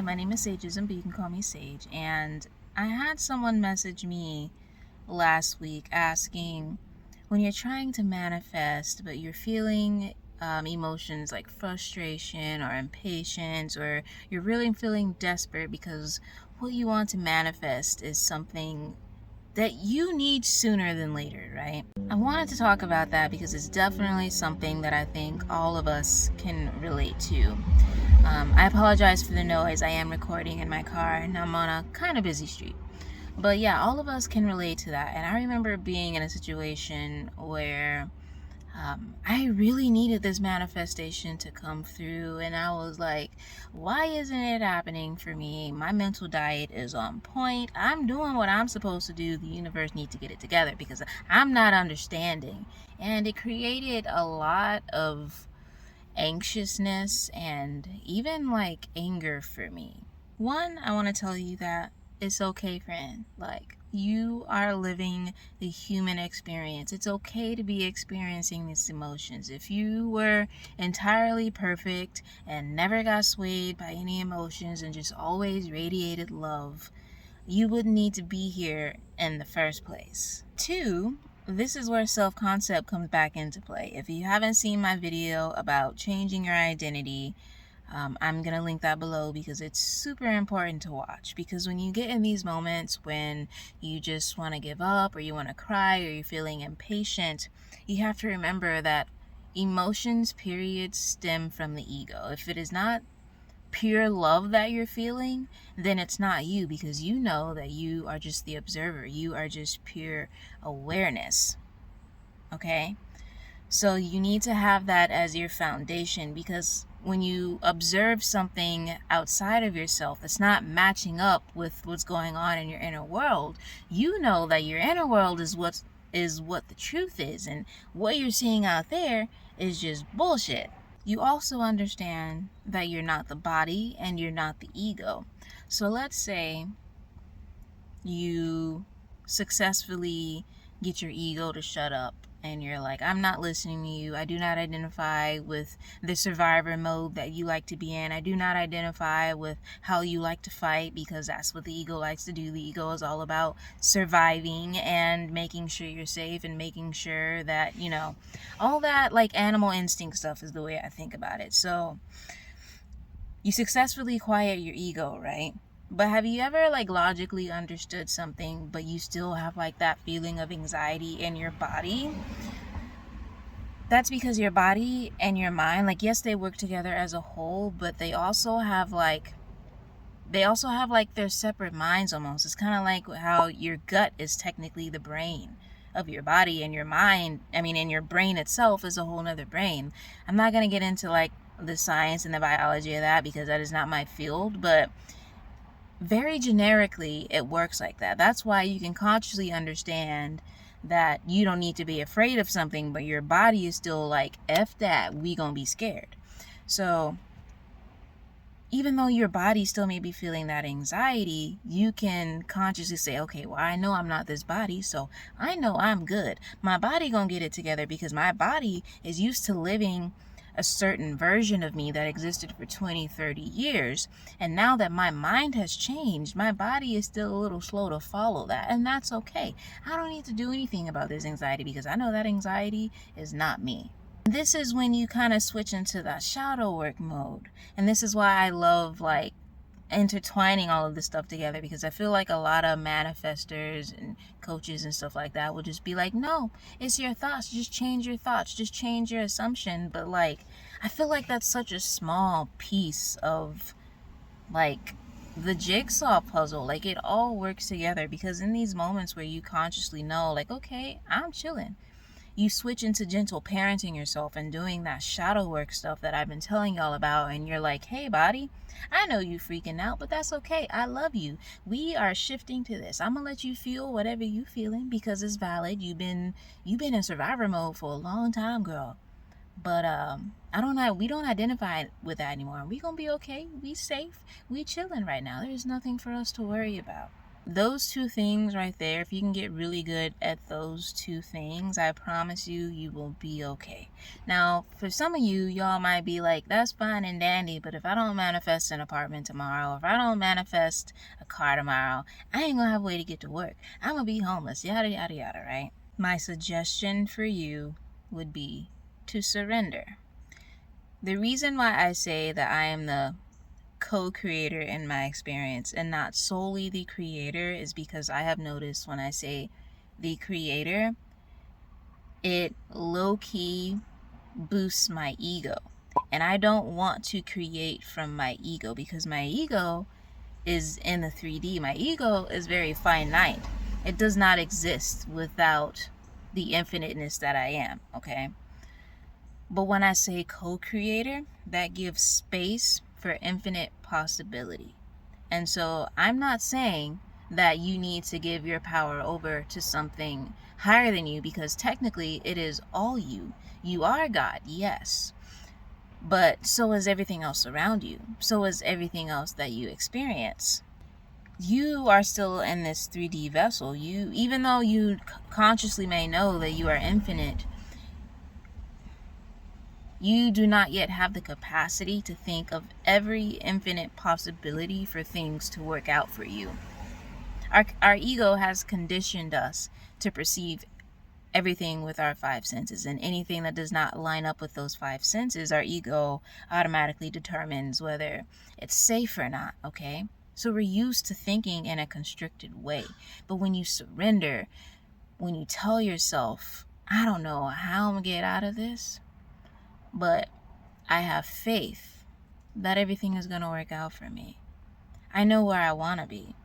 My name is Sageism, but you can call me Sage. And I had someone message me last week asking, when you're trying to manifest, but you're feeling emotions like frustration or impatience, or you're really feeling desperate because what you want to manifest is something that you need sooner than later, right? I wanted to talk about that because it's definitely something that I think all of us can relate to. I apologize for the noise. I am recording in my car and I'm on a kind of busy street. But yeah, all of us can relate to that. And I remember being in a situation where I really needed this manifestation to come through. And I was like, why isn't it happening for me? My mental diet is on point. I'm doing what I'm supposed to do. The universe needs to get it together because I'm not understanding. And it created a lot of anxiousness and even like anger for me. One, I want to tell you that it's okay, friend. Like, you are living the human experience. It's okay to be experiencing these emotions. If you were entirely perfect and never got swayed by any emotions and just always radiated love, you wouldn't need to be here in the first place. Two, this is where self-concept comes back into play. If you haven't seen my video about changing your identity, I'm going to link that below because it's super important to watch. Because when you get in these moments when you just want to give up or you want to cry or you're feeling impatient, you have to remember that emotions, period, stem from the ego. If it is not pure love that you're feeling, then it's not you, because you know that you are just the observer. You are just pure awareness. Okay? So you need to have that as your foundation, because when you observe something outside of yourself that's not matching up with what's going on in your inner world, you know that your inner world is what the truth is, and what you're seeing out there is just bullshit. You also understand that you're not the body and you're not the ego. So let's say you successfully get your ego to shut up and you're like, I'm not listening to you. I do not identify with the survivor mode that you like to be in. I do not identify with how you like to fight, because that's what the ego likes to do. The ego is all about surviving and making sure you're safe and making sure that, all that like animal instinct stuff is the way I think about it. So you successfully quiet your ego, right? But have you ever like logically understood something, but you still have like that feeling of anxiety in your body? That's because your body and your mind, like, yes, they work together as a whole, but they also have like their separate minds almost. It's kind of like how your gut is technically the brain of your body, and your mind, and your brain itself is a whole nother brain. I'm not going to get into like the science and the biology of that because that is not my field, but very generically it works like that. That's why you can consciously understand that you don't need to be afraid of something, but your body is still like, F that, we gonna be scared. So even though your body still may be feeling that anxiety, you can consciously say, okay, well, I know I'm not this body, so I know I'm good. My body gonna get it together because my body is used to living a certain version of me that existed for 20, 30 years. And now that my mind has changed, my body is still a little slow to follow that. And that's okay. I don't need to do anything about this anxiety because I know that anxiety is not me. This is when you kind of switch into that shadow work mode. And this is why I love like intertwining all of this stuff together, because I feel like a lot of manifestors and coaches and stuff like that will just be like, no, it's your thoughts, just change your thoughts, just change your assumption. But like, I feel like that's such a small piece of like the jigsaw puzzle. Like, it all works together, because in these moments where you consciously know like, okay, I'm chilling, you switch into gentle parenting yourself and doing that shadow work stuff that I've been telling y'all about. And you're like, hey, body, I know you freaking out, but that's okay. I love you. We are shifting to this. I'm gonna let you feel whatever you feeling because it's valid. You've been in survivor mode for a long time, girl. But we don't identify with that anymore. We gonna be okay. We safe. We chilling right now. There's nothing for us to worry about. those two things right there, if you can get really good at those two things, I promise you, you will be okay. Now, for some of you, y'all might be like, that's fine and dandy, but if I don't manifest an apartment tomorrow, if I don't manifest a car tomorrow, I ain't gonna have a way to get to work. I'm gonna be homeless, yada, yada, yada, right? My suggestion for you would be to surrender. The reason why I say that I am the co-creator in my experience and not solely the creator is because I have noticed when I say the creator, it low-key boosts my ego. And I don't want to create from my ego because my ego is in the 3D. My ego is very finite. It does not exist without the infiniteness that I am, okay? But when I say co-creator, that gives space for infinite possibility. And so I'm not saying that you need to give your power over to something higher than you, because technically it is all you. You are God, yes. But so is everything else around you. So is everything else that you experience. You are still in this 3D vessel. You, even though you consciously may know that you are infinite, you do not yet have the capacity to think of every infinite possibility for things to work out for you. Our ego has conditioned us to perceive everything with our five senses, and anything that does not line up with those five senses, our ego automatically determines whether it's safe or not, okay? So we're used to thinking in a constricted way. But when you surrender, when you tell yourself, I don't know how I'm gonna get out of this, but I have faith that everything is going to work out for me. I know where I want to be.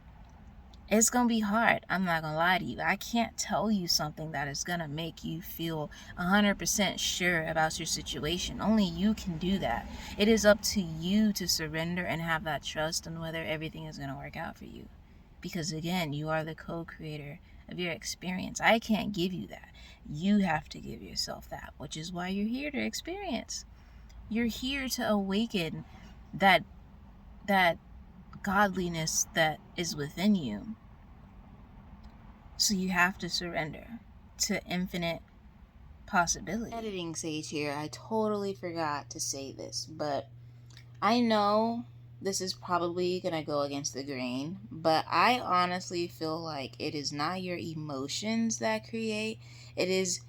It's going to be hard. I'm not going to lie to you. I can't tell you something that is going to make you feel 100% sure about your situation. Only you can do that. It is up to you to surrender and have that trust in whether everything is going to work out for you. Because again, you are the co-creator of your experience. I can't give you that. You have to give yourself that, which is why you're here to experience. You're here to awaken that godliness that is within you. So you have to surrender to infinite possibility. Editing Sage here. I totally forgot to say this, but I know this is probably going to go against the grain, but I honestly feel like it is not your emotions that create. It is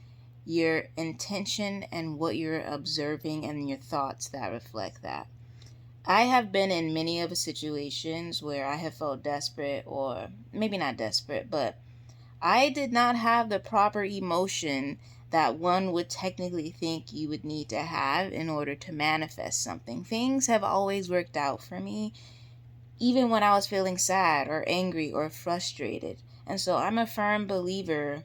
your intention and what you're observing and your thoughts that reflect that. I have been in many of the situations where I have felt desperate, or maybe not desperate, but I did not have the proper emotion that one would technically think you would need to have in order to manifest something. Things have always worked out for me, even when I was feeling sad or angry or frustrated. And so I'm a firm believer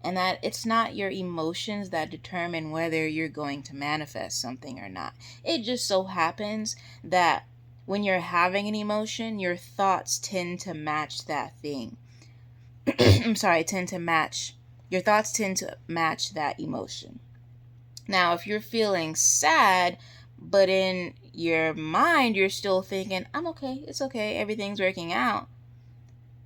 in that it's not your emotions that determine whether you're going to manifest something or not. It just so happens that when you're having an emotion, your thoughts tend to match that thing. Your thoughts tend to match that emotion. Now, if you're feeling sad, but in your mind you're still thinking, I'm okay, it's okay, everything's working out,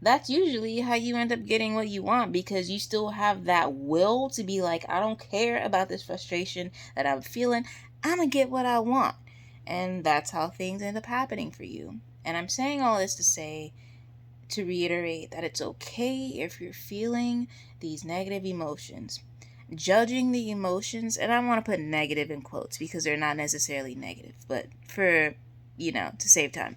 that's usually how you end up getting what you want, because you still have that will to be like, I don't care about this frustration that I'm feeling, I'm gonna get what I want. And that's how things end up happening for you. And I'm saying all this to say, to reiterate, that it's okay if you're feeling these negative emotions. Judging the emotions, and I want to put negative in quotes because they're not necessarily negative, but for, to save time.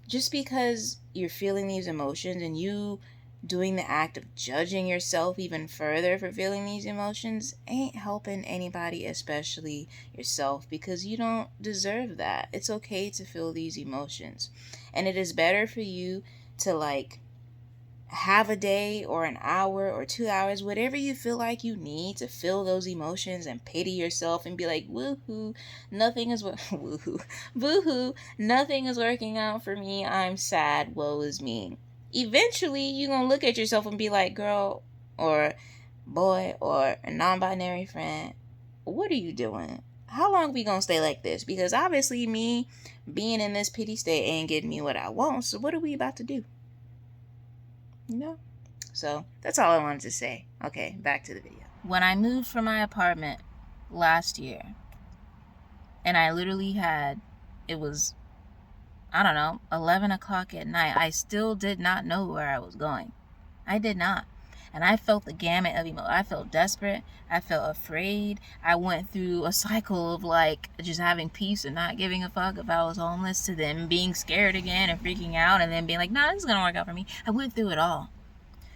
Just because you're feeling these emotions and you doing the act of judging yourself even further for feeling these emotions ain't helping anybody, especially yourself, because you don't deserve that. It's okay to feel these emotions. And it is better for you to have a day or an hour or 2 hours, whatever you feel like you need to feel those emotions, and pity yourself and be like, woohoo, nothing is woohoo, boohoo, nothing is working out for me, I'm sad, woe is me. Eventually you're gonna look at yourself and be like, girl or boy or a non-binary friend, what are you doing? How long we gonna stay like this? Because obviously me being in this pity state ain't getting me what I want, so what are we about to do? you know? So that's all I wanted to say. Okay, back to the video. When I moved from my apartment last year, and I literally had, it was, I don't know, 11 o'clock at night, I still did not know where I was going. I did not. And I felt the gamut of emotion. I felt desperate. I felt afraid. I went through a cycle of like just having peace and not giving a fuck if I was homeless, to then being scared again and freaking out, and then being like, nah, this is going to work out for me. I went through it all.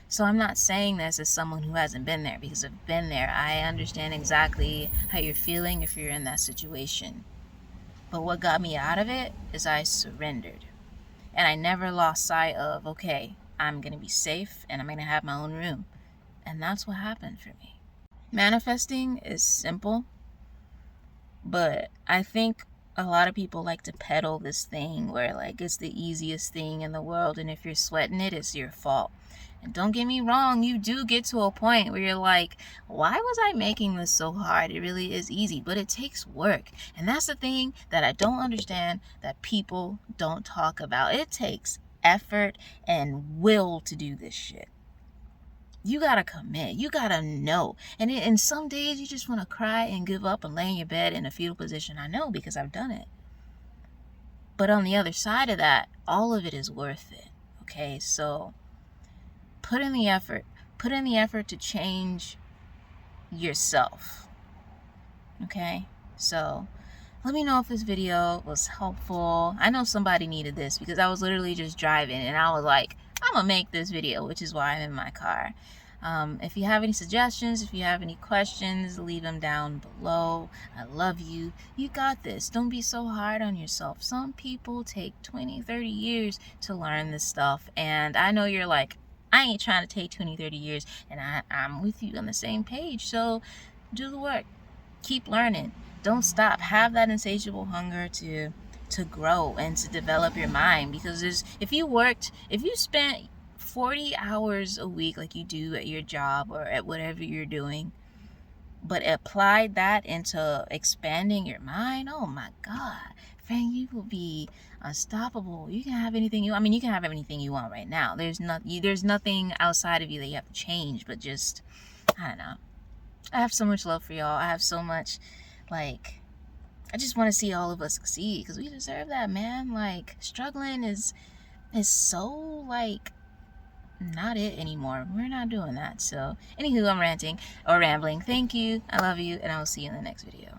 So I'm not saying this as someone who hasn't been there, because I've been there. I understand exactly how you're feeling if you're in that situation. But what got me out of it is I surrendered. And I never lost sight of, okay, I'm going to be safe and I'm going to have my own room. And that's what happened for me. Manifesting is simple, but I think a lot of people like to peddle this thing where like it's the easiest thing in the world, and if you're sweating it, it's your fault. And don't get me wrong, you do get to a point where you're like, why was I making this so hard? It really is easy, but it takes work. And that's the thing that I don't understand, that people don't talk about. It takes effort and will to do this shit. You gotta commit. You gotta know. And some days you just want to cry and give up and lay in your bed in a fetal position. I know, because I've done it. But on the other side of that, all of it is worth it. Okay, so put in the effort. Put in the effort to change yourself. Okay, so let me know if this video was helpful. I know somebody needed this, because I was literally just driving and I was like, I'm gonna make this video, which is why I'm in my car. If you have any suggestions, if you have any questions, leave them down below. I love you. You got this. Don't be so hard on yourself. Some people take 20, 30 years to learn this stuff. And I know you're like, I ain't trying to take 20, 30 years. And I'm with you on the same page. So do the work. Keep learning. Don't stop. Have that insatiable hunger to grow and to develop your mind, because if you spent 40 hours a week like you do at your job or at whatever you're doing, but applied that into expanding your mind, oh my God, friend, you will be unstoppable. You can have anything you can have anything you want right now. There's nothing outside of you that you have to change, but just, I don't know. I have so much love for y'all. I have so much, like, I just want to see all of us succeed, because we deserve that, man. Like, struggling is so, like, not it anymore. We're not doing that. So, anywho, I'm ranting or rambling. Thank you. I love you, and I will see you in the next video.